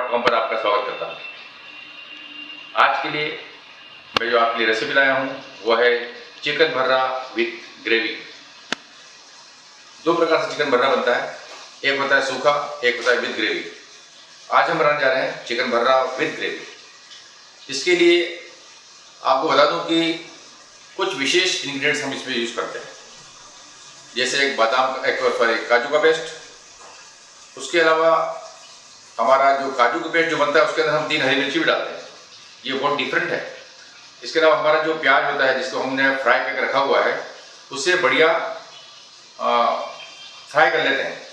फूड.com पर आपका स्वागत करता हूँ। आज के लिए मैं जो आपके लिए रेसिपी लाया हूँ वो है चिकन भर्रा विथ ग्रेवी। दो प्रकार से चिकन भर्रा बनता है, एक होता है सूखा, एक होता है विथ ग्रेवी। आज हम बनाने जा रहे हैं चिकन भर्रा विथ ग्रेवी। इसके लिए आपको बता दूं कि कुछ विशेष इंग्रेडिएंट्स हम इसमें यूज करते हैं, जैसे एक काजू का पेस्ट। उसके अलावा हमारा जो काजू का पेस्ट जो बनता है उसके अंदर हम 3 हरी मिर्ची भी डालते हैं, ये बहुत डिफरेंट है। इसके अलावा हमारा जो प्याज होता है जिसको हमने फ्राई करके रखा हुआ है उससे बढ़िया फ्राई कर लेते हैं,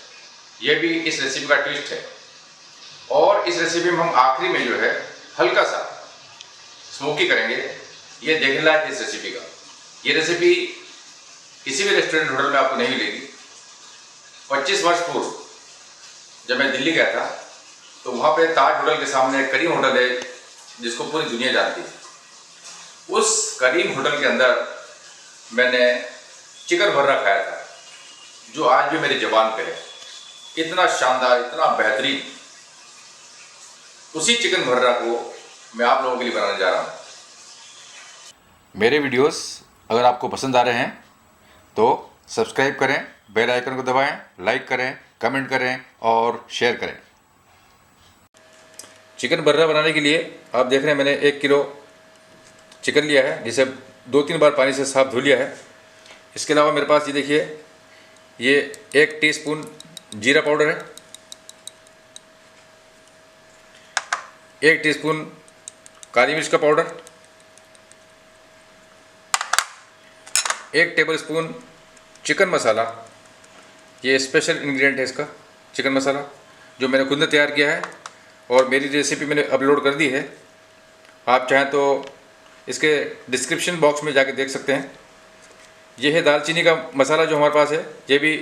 ये भी इस रेसिपी का ट्विस्ट है। और इस रेसिपी में हम आखिरी में जो है हल्का सा स्मोकी करेंगे, ये देखने लायक है इस रेसिपी का। ये रेसिपी किसी भी रेस्टोरेंट होटल में आपको नहीं मिलेगी। 25 वर्ष पूर्व जब मैं दिल्ली गया था तो वहाँ पे ताज होटल के सामने करीम होटल है जिसको पूरी दुनिया जानती है। उस करीम होटल के अंदर मैंने चिकन भर्रा खाया था जो आज भी मेरी ज़बान पे है। इतना शानदार, इतना बेहतरीन। उसी चिकन भर्रा को मैं आप लोगों के लिए बनाने जा रहा हूँ। मेरे वीडियोस अगर आपको पसंद आ रहे हैं तो सब्सक्राइब करें, बेल आइकन को दबाएं, लाइक करें, कमेंट करें और शेयर करें। चिकन भर्रा बनाने के लिए आप देख रहे हैं मैंने 1 किलो चिकन लिया है, जिसे 2-3 बार पानी से साफ धो लिया है। इसके अलावा मेरे पास ये देखिए, ये 1 टीस्पून जीरा पाउडर है, 1 टीस्पून काली मिर्च का पाउडर, 1 टेबलस्पून चिकन मसाला। ये स्पेशल इंग्रेडिएंट है इसका, चिकन मसाला, जो मैंने खुद ने तैयार किया है और मेरी रेसिपी मैंने अपलोड कर दी है। आप चाहें तो इसके डिस्क्रिप्शन बॉक्स में जाके देख सकते हैं। ये है दालचीनी का मसाला जो हमारे पास है, ये भी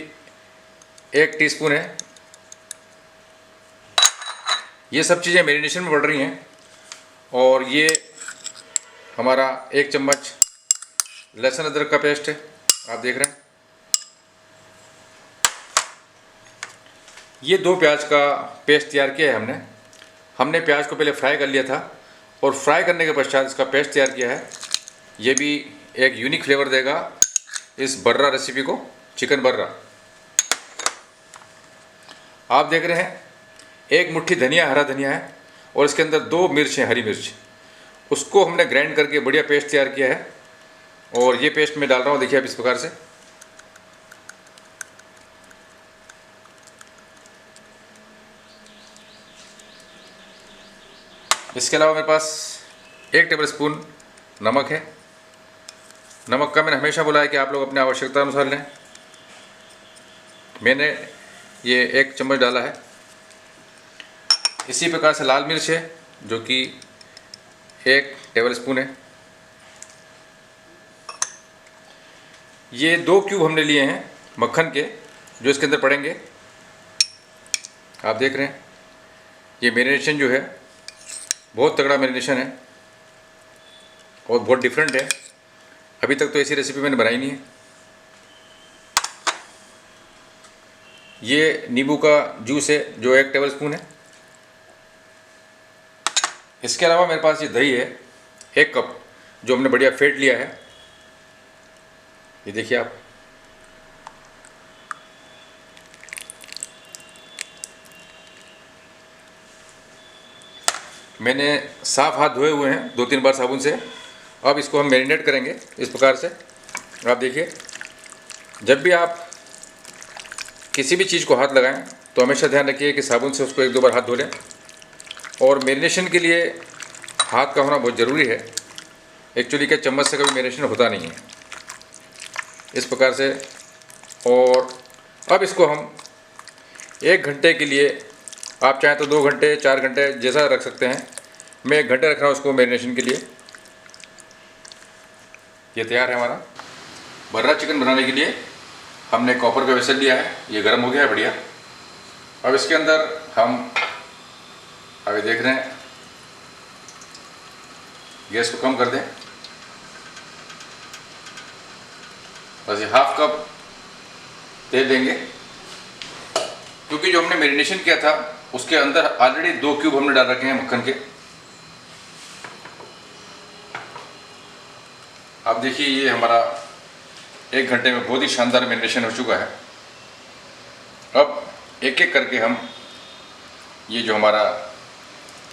1 टीस्पून है। ये सब चीज़ें मैरिनेशन में पड़ रही हैं। और ये हमारा 1 चम्मच लहसुन अदरक का पेस्ट है, आप देख रहे हैं। ये 2 प्याज का पेस्ट तैयार किया है हमने प्याज को पहले फ्राई कर लिया था और फ्राई करने के पश्चात इसका पेस्ट तैयार किया है। ये भी एक यूनिक फ्लेवर देगा इस भर्रा रेसिपी को, चिकन भर्रा। आप देख रहे हैं 1 मुट्ठी धनिया, हरा धनिया है, और इसके अंदर 2 मिर्च है, हरी मिर्च। उसको हमने ग्राइंड करके बढ़िया पेस्ट तैयार किया है और ये पेस्ट मैं डाल रहा हूँ, देखिए आप इस प्रकार से। इसके अलावा मेरे पास 1 टेबलस्पून नमक है। नमक का मैंने हमेशा बोला है कि आप लोग अपने आवश्यकता अनुसार लें। मैंने ये 1 चम्मच डाला है। इसी प्रकार से लाल मिर्च है जो कि 1 टेबलस्पून है। ये 2 क्यूब हमने लिए हैं मक्खन के, जो इसके अंदर पड़ेंगे। आप देख रहे हैं ये मैरिनेशन जो है बहुत तगड़ा मैरिनेशन है और बहुत डिफरेंट है। अभी तक तो ऐसी रेसिपी मैंने बनाई नहीं है। ये नींबू का जूस है जो 1 टेबलस्पून है। इसके अलावा मेरे पास ये दही है 1 कप, जो हमने बढ़िया फेंट लिया है। ये देखिए आप। मैंने साफ हाथ धोए हुए हैं 2-3 बार साबुन से। अब इसको हम मैरिनेट करेंगे इस प्रकार से। आप देखिए, जब भी आप किसी भी चीज़ को हाथ लगाएं तो हमेशा ध्यान रखिए कि साबुन से उसको 1-2 बार हाथ धो लें। और मैरिनेशन के लिए हाथ का होना बहुत ज़रूरी है। एक्चुअली क्या, चम्मच से कभी मैरिनेशन होता नहीं है, इस प्रकार से। और अब इसको हम 1 घंटे के लिए, आप चाहें तो 2 घंटे, 4 घंटे जैसा रख सकते हैं। मैं 1 घंटे रख रहा हूँ उसको मैरिनेशन के लिए। ये तैयार है हमारा भर्रा चिकन बनाने के लिए। हमने कॉपर का वेसल लिया है, ये गर्म हो गया है बढ़िया। अब इसके अंदर हम अभी देख रहे हैं, गैस को कम कर दें। बस ये 1/2 कप तेल देंगे, क्योंकि जो हमने मैरिनेशन किया था उसके अंदर ऑलरेडी 2 क्यूब हमने डाल रखे हैं मक्खन के। आप देखिए ये हमारा 1 घंटे में बहुत ही शानदार मैरिनेशन हो चुका है। अब एक एक करके हम ये जो हमारा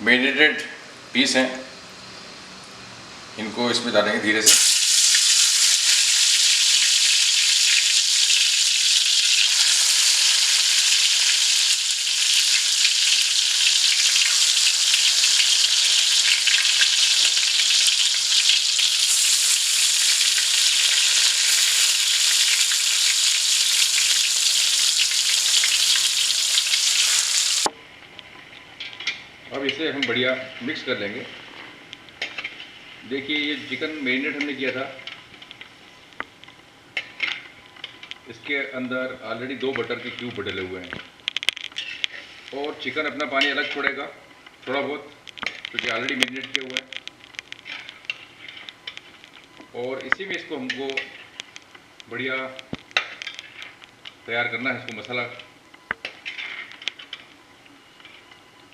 मैरिनेटेड पीस हैं इनको इसमें डालेंगे धीरे से। अब इसे हम बढ़िया मिक्स कर लेंगे। देखिए ये चिकन मैरिनेट हमने किया था, इसके अंदर ऑलरेडी 2 बटर के क्यूब डले हुए हैं और चिकन अपना पानी अलग छोड़ेगा थोड़ा बहुत, क्योंकि ऑलरेडी मैरिनेट किया हुआ है। और इसी में इसको हमको बढ़िया तैयार करना है। इसको मसाला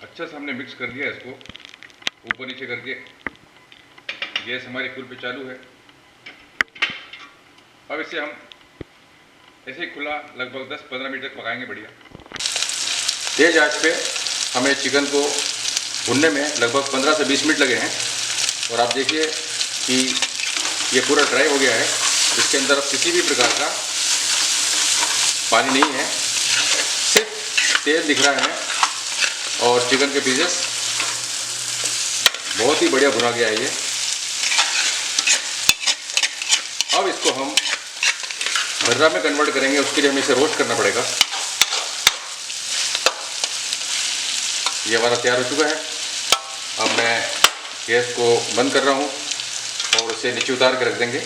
अच्छा से हमने मिक्स कर दिया। इसको ऊपर नीचे करके गैस हमारी फुल पे चालू है। अब इसे हम ऐसे ही खुला लगभग 10-15 मिनट तक पकाएंगे बढ़िया। तेज आंच पे हमें चिकन को भुनने में लगभग 15 से 20 मिनट लगे हैं। और आप देखिए कि ये पूरा ड्राई हो गया है, इसके अंदर अब किसी भी प्रकार का पानी नहीं है, सिर्फ तेल दिख रहा है और चिकन के पीसेस बहुत ही बढ़िया भुना गया है ये। अब इसको हम भर्रा में कन्वर्ट करेंगे, उसके लिए हमें इसे रोस्ट करना पड़ेगा। ये हमारा तैयार हो चुका है। अब मैं गैस को बंद कर रहा हूँ और इसे नीचे उतार के रख देंगे।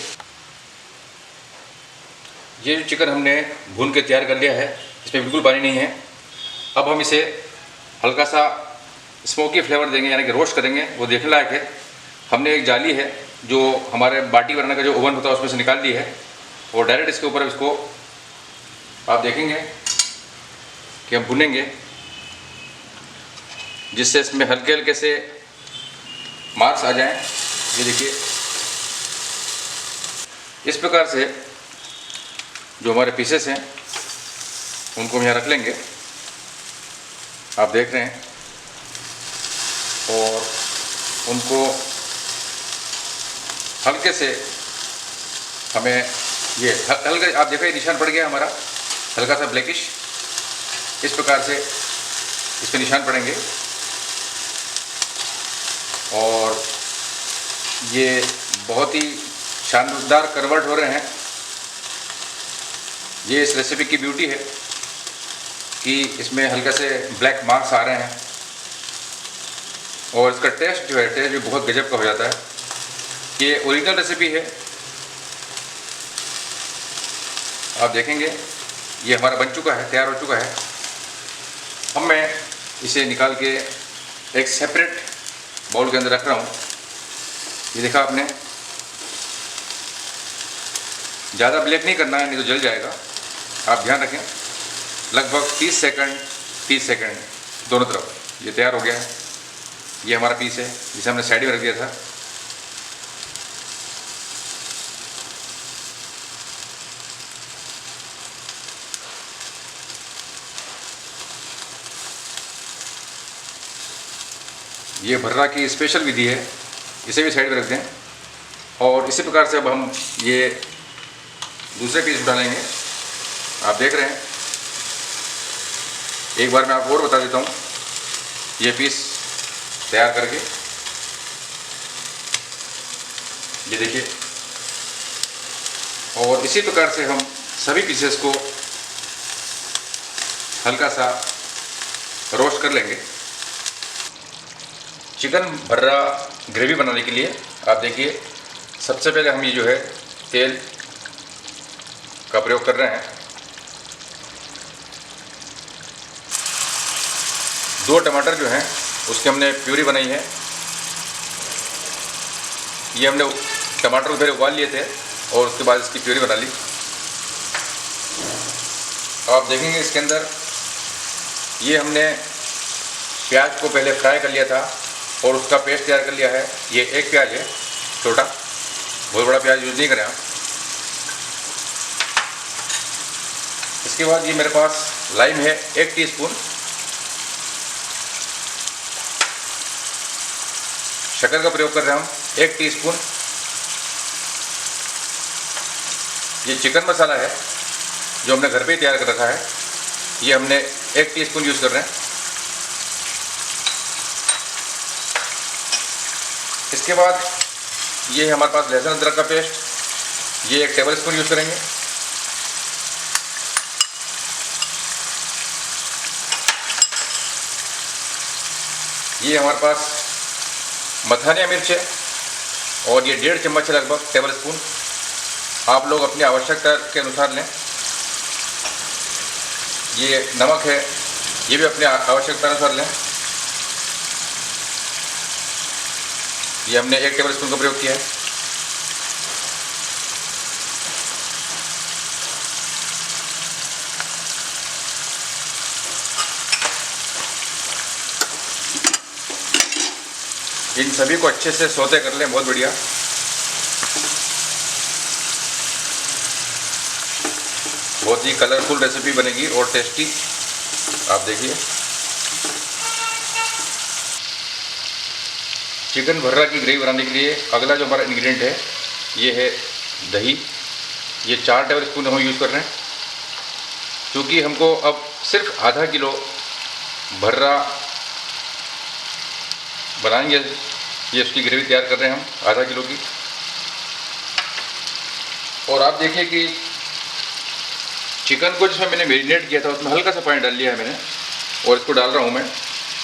ये जो चिकन हमने भून के तैयार कर लिया है, इसमें बिल्कुल पानी नहीं है। अब हम इसे हल्का सा स्मोकी फ्लेवर देंगे, यानी कि रोस्ट करेंगे, वो देखने लायक है। हमने एक जाली है जो हमारे बाटी बनाने का जो ओवन होता है उसमें से निकाल ली है और डायरेक्ट इसके ऊपर इसको आप देखेंगे कि हम भुनेंगे, जिससे इसमें हल्के हल्के से मार्क्स आ जाएं। ये देखिए इस प्रकार से जो हमारे पीसेस हैं उनको हम यहाँ रख लेंगे, आप देख रहे हैं। और उनको हल्के से हमें ये हल्का, आप देखो ये निशान पड़ गया हमारा हल्का सा ब्लैकिश, इस प्रकार से इस पर निशान पड़ेंगे। और ये बहुत ही शानदार कन्वर्ट हो रहे हैं। ये इस रेसिपी की ब्यूटी है कि इसमें हल्के से ब्लैक मार्क्स आ रहे हैं और इसका टेस्ट जो है, टेस्ट भी बहुत गजब का हो जाता है। ये ओरिजिनल रेसिपी है, आप देखेंगे। ये हमारा बन चुका है, तैयार हो चुका है। अब मैं इसे निकाल के एक सेपरेट बाउल के अंदर रख रहा हूँ। ये देखा आपने, ज़्यादा ब्लैक नहीं करना है, नहीं तो जल जाएगा। आप ध्यान रखें, लगभग 30 सेकंड दोनों तरफ। ये तैयार हो गया है। ये हमारा पीस है जिसे हमने साइड में रख दिया था। ये भर्रा की स्पेशल विधि है, इसे भी साइड में रख दें। और इसी प्रकार से अब हम ये दूसरे पीस डालेंगे। आप देख रहे हैं, एक बार मैं आपको और बता देता हूँ। ये पीस तैयार करके ये देखिए, और इसी प्रकार से हम सभी पीसेस को हल्का सा रोस्ट कर लेंगे। चिकन भर्रा ग्रेवी बनाने के लिए आप देखिए, सबसे पहले हम ये जो है तेल का प्रयोग कर रहे हैं। 2 टमाटर जो हैं उसकी हमने प्यूरी बनाई है। ये हमने टमाटर पहले उबाल लिए थे और उसके बाद इसकी प्यूरी बना ली। आप देखेंगे इसके अंदर ये हमने प्याज को पहले फ्राई कर लिया था और उसका पेस्ट तैयार कर लिया है। ये एक प्याज है छोटा, बहुत बड़ा प्याज यूज़ नहीं करें आप। इसके बाद ये मेरे पास लाइम है 1 टीस्पून, शक्कर का प्रयोग कर रहे हैं हम 1 टीस्पून। ये चिकन मसाला है जो हमने घर पे ही तैयार कर रखा है, ये हमने 1 टीस्पून यूज़ कर रहे हैं। इसके बाद ये है हमारे पास लहसुन अदरक का पेस्ट, ये 1 टेबल स्पून यूज़ करेंगे। ये हमारे पास मथानिया मिर्च है और ये 1.5 चम्मच है लगभग, टेबल स्पून। आप लोग अपनी आवश्यकता के अनुसार लें। ये नमक है, ये भी अपने आवश्यकता अनुसार लें। ये हमने 1 टेबल स्पून का प्रयोग किया है। इन सभी को अच्छे से सौते कर लें, बहुत बढ़िया। बहुत ही कलरफुल रेसिपी बनेगी और टेस्टी, आप देखिए। चिकन भर्रा की ग्रेवी बनाने के लिए अगला जो हमारा इंग्रेडिएंट है ये है दही। ये 4 टेबल स्पून हम यूज़ कर रहे हैं, क्योंकि हमको अब सिर्फ आधा किलो भर्रा बनाएंगे। ये उसकी ग्रेवी तैयार कर रहे हैं हम आधा किलो की। और आप देखिए कि चिकन को जिसमें मैंने मैरिनेट किया था उसमें हल्का सा पानी डाल लिया है मैंने, और इसको डाल रहा हूँ मैं,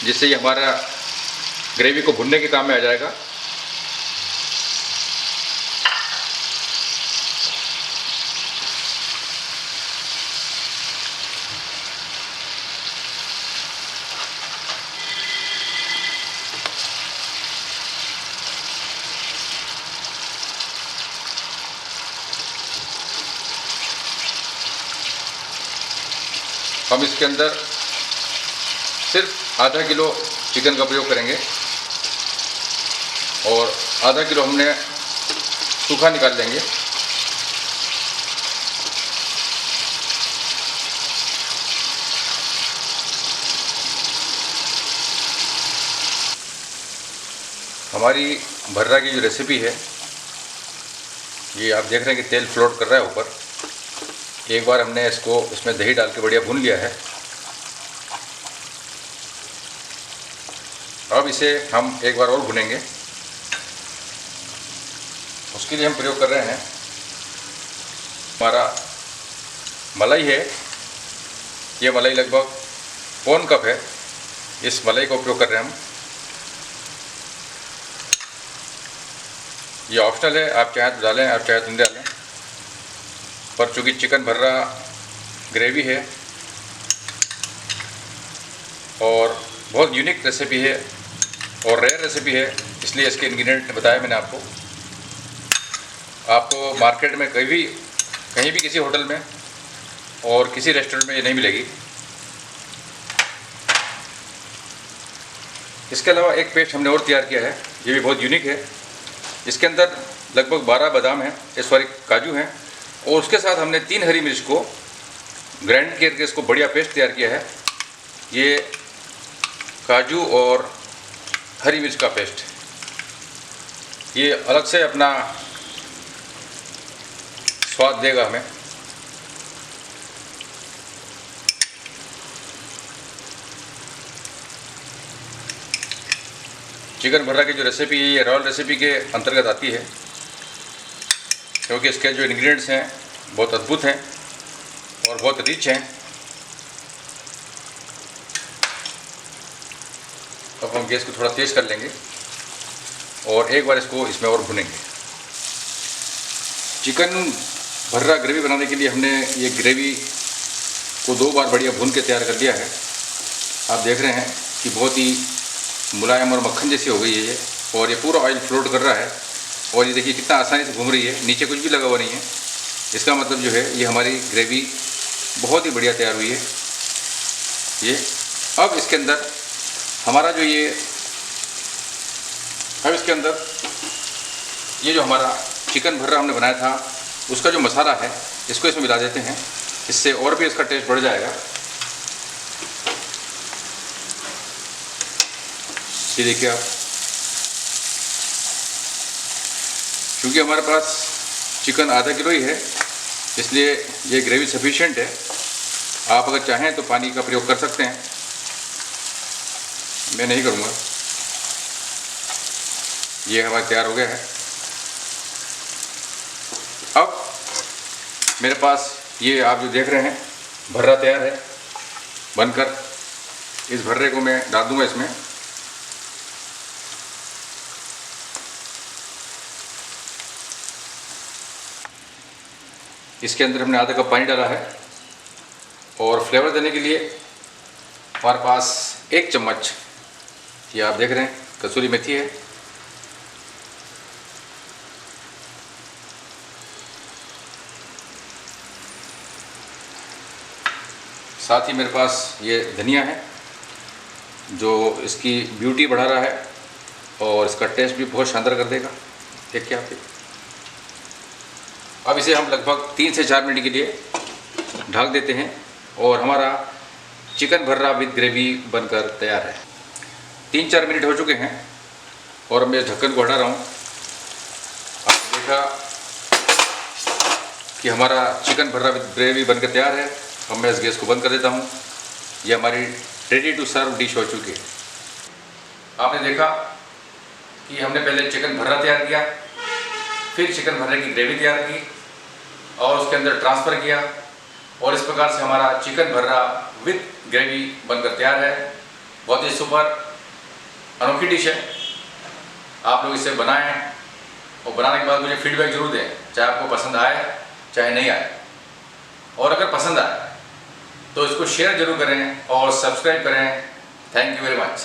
जिससे ये हमारा ग्रेवी को भुनने के काम में आ जाएगा। हम इसके अंदर सिर्फ आधा किलो चिकन का प्रयोग करेंगे और आधा किलो हमने सूखा निकाल लेंगे। हमारी भर्रा की जो रेसिपी है, ये आप देख रहे हैं कि तेल फ्लोट कर रहा है ऊपर। एक बार हमने इसको इसमें दही डाल के बढ़िया भून लिया है। अब इसे हम एक बार और भुनेंगे। उसके लिए हम प्रयोग कर रहे हैं, हमारा मलाई है, ये मलाई लगभग पौन कप है। इस मलाई को प्रयोग कर रहे हैं हम। ये ऑप्शनल है, आप चाहे तो डालें, आप चाहे तो नहीं डालें, पर चूँकि चिकन भर्रा ग्रेवी है और बहुत यूनिक रेसिपी है और रेयर रेसिपी है, इसलिए इसके इंग्रेडिएंट बताया मैंने आपको। आपको मार्केट में कहीं भी किसी होटल में और किसी रेस्टोरेंट में ये नहीं मिलेगी। इसके अलावा एक पेस्ट हमने और तैयार किया है, ये भी बहुत यूनिक है। इसके अंदर लगभग 12 बादाम हैं, सॉरी काजू हैं, और उसके साथ हमने 3 हरी मिर्च को ग्राइंड करके इसको बढ़िया पेस्ट तैयार किया है। ये काजू और हरी मिर्च का पेस्ट, ये अलग से अपना स्वाद देगा हमें। चिकन भर्रा की जो रेसिपी है ये रॉयल रेसिपी के अंतर्गत आती है, क्योंकि इसके जो इंग्रेडिएंट्स हैं बहुत अद्भुत हैं और बहुत रिच हैं। अब हम गैस को थोड़ा तेज़ कर लेंगे और एक बार इसको इसमें और भुनेंगे। चिकन भर्रा ग्रेवी बनाने के लिए हमने ये ग्रेवी को 2 बार बढ़िया भून के तैयार कर दिया है। आप देख रहे हैं कि बहुत ही मुलायम और मक्खन जैसी हो गई है ये, और ये पूरा ऑयल फ्लोट कर रहा है। और ये देखिए कितना आसानी से घूम रही है, नीचे कुछ भी लगा हुआ नहीं है। इसका मतलब जो है ये हमारी ग्रेवी बहुत ही बढ़िया तैयार हुई है। ये अब इसके अंदर हमारा जो ये अब इसके अंदर ये जो हमारा चिकन भर्रा हमने बनाया था उसका जो मसाला है इसको इसमें मिला देते हैं, इससे और भी इसका टेस्ट बढ़ जाएगा। ये देखिए आप, क्योंकि हमारे पास चिकन आधा किलो ही है इसलिए ये ग्रेवी सफिशिएंट है। आप अगर चाहें तो पानी का प्रयोग कर सकते हैं, मैं नहीं करूँगा। ये हमारा तैयार हो गया है। अब मेरे पास ये आप जो देख रहे हैं भर्रा तैयार है बनकर। इस भर्रे को मैं डाल दूंगा इसमें। इसके अंदर हमने आधा कप पानी डाला है और फ्लेवर देने के लिए हमारे पास 1 चम्मच, ये आप देख रहे हैं, कसूरी मेथी है। साथ ही मेरे पास ये धनिया है जो इसकी ब्यूटी बढ़ा रहा है और इसका टेस्ट भी बहुत शानदार कर देगा। देखिए आप। अब इसे हम लगभग 3 से 4 मिनट के लिए ढक देते हैं और हमारा चिकन भर्रा विद ग्रेवी बनकर तैयार है। 3-4 मिनट हो चुके हैं और मैं ढक्कन को हटा रहा हूँ। आपने देखा कि हमारा चिकन भर्रा विद ग्रेवी बनकर तैयार है। अब मैं इस गैस को बंद कर देता हूँ। ये हमारी रेडी टू सर्व डिश हो चुकी है। आपने देखा कि हमने पहले चिकन भर्रा तैयार किया, फिर चिकन भर्रे की ग्रेवी तैयार की और उसके अंदर ट्रांसफ़र किया और इस प्रकार से हमारा चिकन भर्रा विद ग्रेवी बनकर तैयार है। बहुत ही सुपर अनोखी डिश है। आप लोग इसे बनाएं और बनाने के बाद मुझे फीडबैक ज़रूर दें, चाहे आपको पसंद आए चाहे नहीं आए। और अगर पसंद आए तो इसको शेयर ज़रूर करें और सब्सक्राइब करें। Thank you very much.